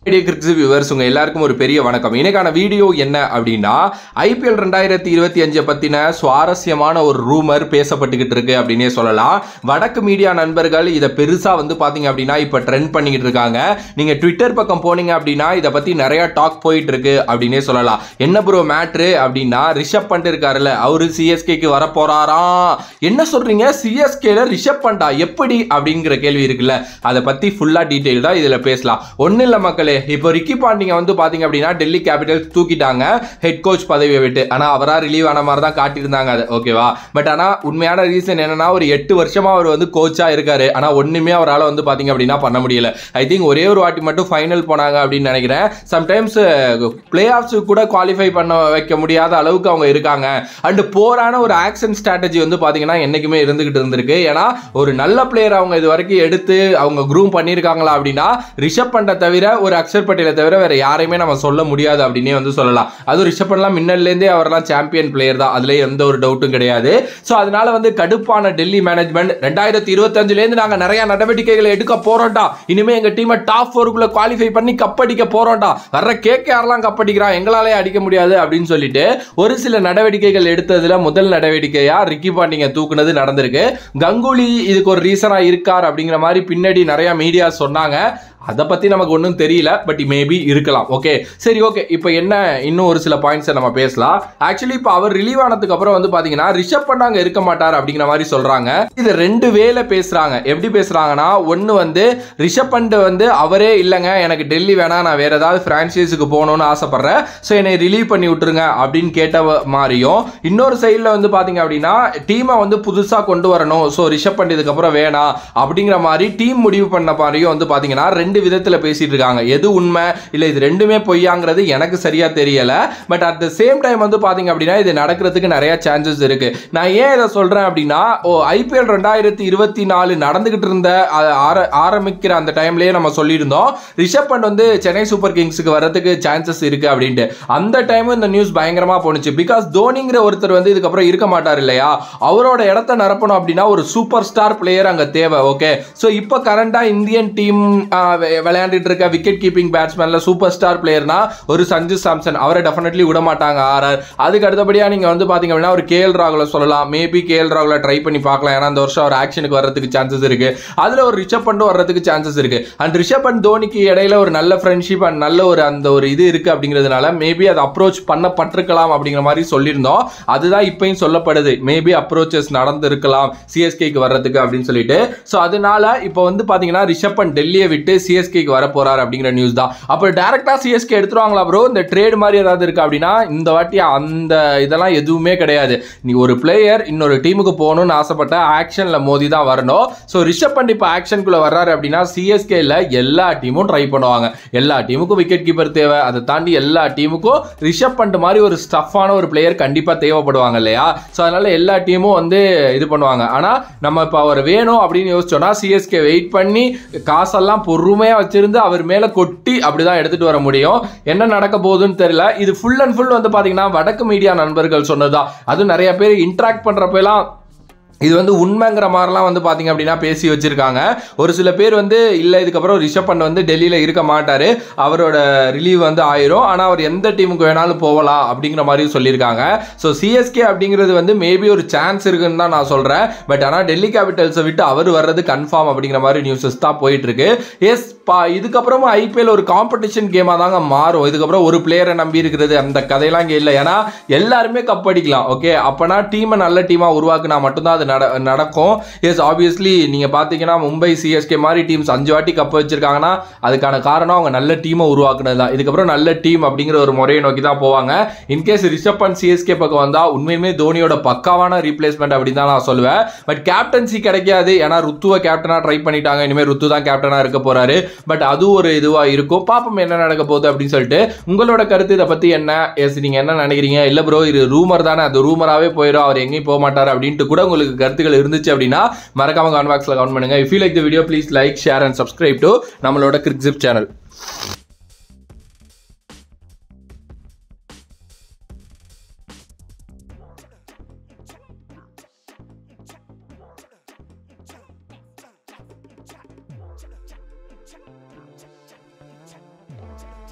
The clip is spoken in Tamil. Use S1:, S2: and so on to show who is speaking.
S1: வியூவர்ஸ் உங்க எல்லாருக்கும் ஒரு பெரிய வணக்கம். இன்னைக்கான வீடியோ என்ன அப்படின்னா, ஐபிஎல் 2025 பத்தின சுவாரஸ்யமான ஒரு ரூமர் பேசப்பட்டுக்கிட்டு இருக்கு அப்படின்னே சொல்லலாம். வடக்கு மீடியா நண்பர்கள் இதை பெருசா பாத்தீங்க அப்படின்னா இப்ப ட்ரெண்ட் பண்ணிக்கிட்டு இருக்காங்க. நீங்க ட்விட்டர் பக்கம் போனீங்க அப்படின்னா இதை பத்தி நிறைய டாக் போயிட்டு இருக்கு அப்படின்னே சொல்லலாம். என்ன ப்ரோ மேட்ரு அப்படின்னா, ரிஷப் பண்ட் இருக்காருல்ல, அவரு சிஎஸ்கேக்கு வர போறாராம். என்ன சொல்றீங்க, சிஎஸ்கேல ரிஷப் பண்டா எப்படி அப்படிங்கிற கேள்வி இருக்குல்ல, அதை பத்தி ஃபுல்லா டீடைல்டா இதுல பேசலாம். ஒன்னு இல்ல மக்களே, இப்போ ரிக்கி பாண்டிங்க பாத்தீங்க அப்படின்னா டெல்லி கேபிட்டல்ஸ் தூக்கிட்டாங்க ஹெட் கோச் பதவியை விட்டு. ஆனா அவரா ரிலீவ் ஆன மாதிரி தான் காட்டியிருந்தாங்க அது, ஓகேவா? பட் ஆனா உண்மையான ரீசன் என்னன்னா, ஒரு 8 வருஷமா அவர் கோச்சா இருக்காரு. ஆனா ஒண்ணுமே அவரால் பாத்தீங்க அப்படின்னா பண்ண முடியல. ஐ திங்க் ஒரே ஒரு வாட்டி மட்டும் ஃபைனல் போனாங்க அப்படின்னு நினைக்கிறேன். சம்டைம்ஸ் பிளே ஆஃப்ஸ் கூட குவாலிஃபை பண்ண வைக்க முடியாத அளவுக்கு அவங்க இருக்காங்க. அண்ட் போரான ஒரு ஆக்ஷன் ஸ்ட்ராட்டஜி பாத்தீங்கன்னா என்னைக்குமே இருந்துகிட்டு இருந்திருக்கு. ஏன்னா ஒரு நல்ல பிளேயர் அவங்க இது வரைக்கும் எடுத்து அவங்க க்ரூம் பண்ணியிருக்காங்களா அப்படின்னா ரிஷப் பண்டை தவிர, ஒரு அக்ஷர் பட்டேலை தவிர வேற யாரையுமே நம்ம சொல்ல முடியாது அப்படின்னே சொல்லலாம். அதுவும் ரிஷப் பண்ட்லாம் முன்னல்லேருந்தே அவர்லாம் சாம்பியன் பிளேயர் தான், அதுல எந்த ஒரு டவுட்டும் கிடையாது. ஸோ அதனால கடுப்பான டெல்லி மேனேஜ்மெண்ட் 2025 நாங்க நிறைய நடவடிக்கைகளை எடுக்க போறோம்டா, இனிமே எங்க டீமை டாப் 4 குவாலிஃபை பண்ணி கப்படிக்க போறோம்டா, வர்ற கேகேஆர்லாம் கப்படிக்கிறான், எங்களாலே அடிக்க முடியாது அப்படின்னு சொல்லிட்டு ஒரு சில நடவடிக்கைகள் எடுத்ததுல முதல் நடவடிக்கையா ரிக்கி பாண்டிங்க தூக்குனது நடந்திருக்கு. கங்குலி இதுக்கு ஒரு ரீசனா இருக்கார் அப்படிங்கிற மாதிரி பின்னாடி நிறைய மீடியா சொன்னாங்க. அதை பத்தி நமக்கு ஒன்றும் தெரியல, பட் மேபி இருக்கலாம். ஓகே, சரி, ஓகே. இப்போ என்ன, இன்னும் ஒரு சில பாயிண்ட்ஸை நம்ம பேசலாம். ஆக்சுவலி இப்போ அவர் ரிலீவ் ஆனதுக்கு அப்புறம் பாத்தீங்கன்னா ரிஷப் பண்ட் அங்க இருக்க மாட்டார் அப்படிங்கிற மாதிரி சொல்றாங்க. இது ரெண்டு வேல பேசுறாங்க. எப்படி பேசுறாங்கன்னா, ஒன்னு ரிஷப் பண்ட் அவரே இல்லைங்க, எனக்கு டெல்லி வேணா, நான் வேற ஏதாவது பிரான்சைஸுக்கு போகணும்னு ஆசைப்படுறேன், ஸோ என்னை ரிலீவ் பண்ணி விட்டுருங்க அப்படின்னு கேட்ட மாதிரியும், இன்னொரு சைடில் பாத்தீங்க அப்படின்னா டீமை புதுசா கொண்டு வரணும், ஸோ ரிஷப் பண்ட் இதுக்கப்புறம் வேணாம் அப்படிங்கிற மாதிரி டீம் முடிவு பண்ண மாதிரியும் பாத்தீங்கன்னா ரெண்டு விதத்துல பேசிட்டு இருக்காங்க. எது உண்மை இல்ல இது ரெண்டுமே பொய்யாங்கிறது எனக்கு சரியா தெரியல. But at the same time பாத்தீங்க அப்படின்னா இது நடக்கிறதுக்கு நிறைய சான்சஸ் இருக்கு. நான் ஏன் இதை சொல்றேன் அப்படின்னா, ஐபிஎல் 2024 நடந்துகிட்டு இருந்த ஆரம்பிக்கிற அந்த டைம்லயே நம்ம சொல்லியிருந்தோம் ரிஷப் பண்ட் சென்னை சூப்பர் கிங்ஸ்க்கு வரதுக்கு சான்சஸ் இருக்கு அப்படின்ட்டு. அந்த டைம் இந்த நியூஸ் பயங்கரமா போனுச்சு. பிகாஸ் தோனிங்கிற ஒருத்தர் இதுக்கப்புறம் இருக்க மாட்டார் இல்லையா, அவரோட இடத்தை நிரப்பணும் அப்படின்னா ஒரு சூப்பர் ஸ்டார் பிளேயர் அங்க தேவை. ஓகே, சோ இப்போ கரண்டா இந்தியன் டீம் விளையாண்டுட்டு இருக்க விக்கெட் கீப்பிங் பேட்ஸ்மேன்ல சூப்பர் ஸ்டார் பிளேயர்னா ஒரு சஞ்சு சாம்சன், அவரை டெஃபினெட்லி விட மாட்டாங்க ஆர்ஆர். அதுக்கு அடுத்தபடியா நீங்க பாத்தீங்க அப்படின்னா ஒரு கேஎல் ராகுல சொல்லலாம். மேபி கேஎல் ராகுல ட்ரை பண்ணி பார்க்கலாம், ஏன்னா இந்த வருஷம் ஒரு ஆக்ஷனுக்கு வர்றதுக்கு சான்சஸ் இருக்கு. அதுல ஒரு ரிஷப் பண்ட் வர்றதுக்கு சான்சஸ் இருக்கு. அண்ட் ரிஷப் பண்ட் தோனிக்கு இடையில ஒரு நல்ல ஃப்ரெண்ட்ஷிப் அண்ட் நல்ல ஒரு அந்த ஒரு இது இருக்கு அப்படிங்கிறதுனால மேபி அது அப்ரோச் பண்ணப்பட்டிருக்கலாம் அப்படிங்கிற மாதிரி சொல்லியிருந்தோம். அதுதான் இப்பயும் சொல்லப்படுது, மேபி அப்ரோச்சஸ் நடந்திருக்கலாம் சிஎஸ்கேக்கு வர்றதுக்கு அப்படின்னு சொல்லிட்டு. ஸோ அதனால இப்போ பாத்தீங்கன்னா ரிஷப் பண்ட் டெல்லியை விட்டு சிஎஸ்கேக்கு வர போறாரு அப்படிங்கிற நியூஸ் தான். அப்போ டைரக்டா சிஎஸ்கே எடுத்துருவாங்களா ப்ரோ, இந்த ட்ரேட் மாதிரி ஏதாவது இருக்கு அப்படின்னா இந்த வாட்டி அந்த இதெல்லாம் எதுவுமே கிடையாது. நீ ஒரு பிளேயர் இன்னொரு டீமுக்கு போகணும்னு ஆசைப்பட்ட ஆக்ஷன்ல மோதி தான் வரணும். ஸோ ரிஷப் பண்ட் இப்போ ஆக்ஷனுக்குள்ள வர்றாரு அப்படின்னா சிஎஸ்கேல எல்லா டீமும் ட்ரை பண்ணுவாங்க. எல்லா டீமுக்கும் விக்கெட் கீப்பர் தேவை, அதை தாண்டி எல்லா டீமுக்கும் ரிஷப் பண்ட் மாதிரி ஒரு ஸ்டஃப்பான ஒரு பிளேயர் கண்டிப்பா தேவைப்படுவாங்க இல்லையா. ஸோ அதனால எல்லா டீமும் இது பண்ணுவாங்க. ஆனா நம்ம இப்போ அவர் வேணும் அப்படின்னு யோசிச்சோம்னா சிஎஸ்கே வெயிட் பண்ணி காசெல்லாம் பொறுமையா வச்சிருந்து அவர் மேல கொட்டி அப்படிதான் எடுத்துட்டு வர முடியும். என்ன நடக்க போகுதுன்னு தெரியல. இது ஃபுல் அண்ட் ஃபுல் பாத்தீங்கன்னா வடக்கு மீடியா நண்பர்கள் சொன்னதுதான். அதுவும் நிறைய பேர் இன்டராக்ட் பண்றப்ப எல்லாம் இது உண்மைங்கிற மாதிரிலாம் பாத்தீங்க அப்படின்னா பேசி வச்சிருக்காங்க. ஒரு சில பேர் இல்ல இதுக்கப்புறம் ரிஷப் பண்ட் டெல்லியில இருக்க மாட்டாரு, அவரோட ரிலீவ் ஆயிரும், ஆனா அவர் எந்த டீமுக்கு வேணாலும் போகலாம் அப்படிங்கிற மாதிரி சொல்லியிருக்காங்க. ஸோ சிஎஸ்கே அப்படிங்கிறது மேபி ஒரு சான்ஸ் இருக்குன்னு தான் நான் சொல்றேன். பட் ஆனா டெல்லி கேபிட்டல்ஸை விட்டு அவர் வர்றது கன்ஃபார்ம் அப்படிங்கிற மாதிரி நியூஸஸ் தான் போயிட்டு இருக்கு. எஸ், இதுக்கப்புறமா ஐபிஎல் ஒரு காம்படிஷன் கேமா தாங்க மாறும். இதுக்கப்புறம் ஒரு பிளேயரை நம்பி இருக்கிறது அந்த கதையெல்லாம் இங்க இல்லை. ஏன்னா எல்லாருமே கப் அடிக்கலாம். ஓகே, அப்பனா டீமை நல்ல டீமா உருவாக்குனா மட்டும்தான் அது நடக்கும். எஸ், ஆப்வியஸ்லி நீங்க பாத்தீங்கன்னா மும்பை சிஎஸ்கே மாதிரி டீம்ஸ் 5 வாட்டி கப் வச்சிருக்காங்கன்னா அதுக்கான காரணம் அவங்க நல்ல டீமை உருவாக்குனது தான். இதுக்கப்புறம் நல்ல டீம் அப்படிங்கிற ஒரு முறையை நோக்கி தான் போவாங்க. இன்கேஸ் ரிஷப் பண்ட் சிஎஸ்கே பக்கம் வந்தா உண்மையுமே தோனியோட பக்காவான ரீப்ளேஸ்மெண்ட் அப்படின்னு தான் நான் சொல்லுவேன். பட் கேப்டன்சி கிடைக்காது, ஏன்னா ருத்துவை கேப்டனா ட்ரை பண்ணிட்டாங்க. இனிமேல் ருத்து தான் கேப்டனா இருக்க போறாரு. பட் அது ஒரு இதுவா இருக்கும். பாப்போம் என்ன நடக்க போகுது அப்படின்னு சொல்லிட்டு. உங்களோட கருத்து இதை பத்தி என்ன? எஸ், நீங்க என்ன நினைக்கிறீங்க? இல்ல ப்ரோ இது ரூமர் தானே, அது ரூமராவே போயிடும், அவர் எங்கேயும் போக மாட்டார் அப்படின்ட்டு கூட உங்களுக்கு கருத்துக்கள் இருந்துச்சு அப்படின்னா மறக்காம கமெண்ட் பாக்ஸ்ல கமெண்ட் பண்ணுங்க. If you like the video, please like, share and subscribe to நம்மளோட கிரிக்ஸிப் சேனல். வணக்கம்.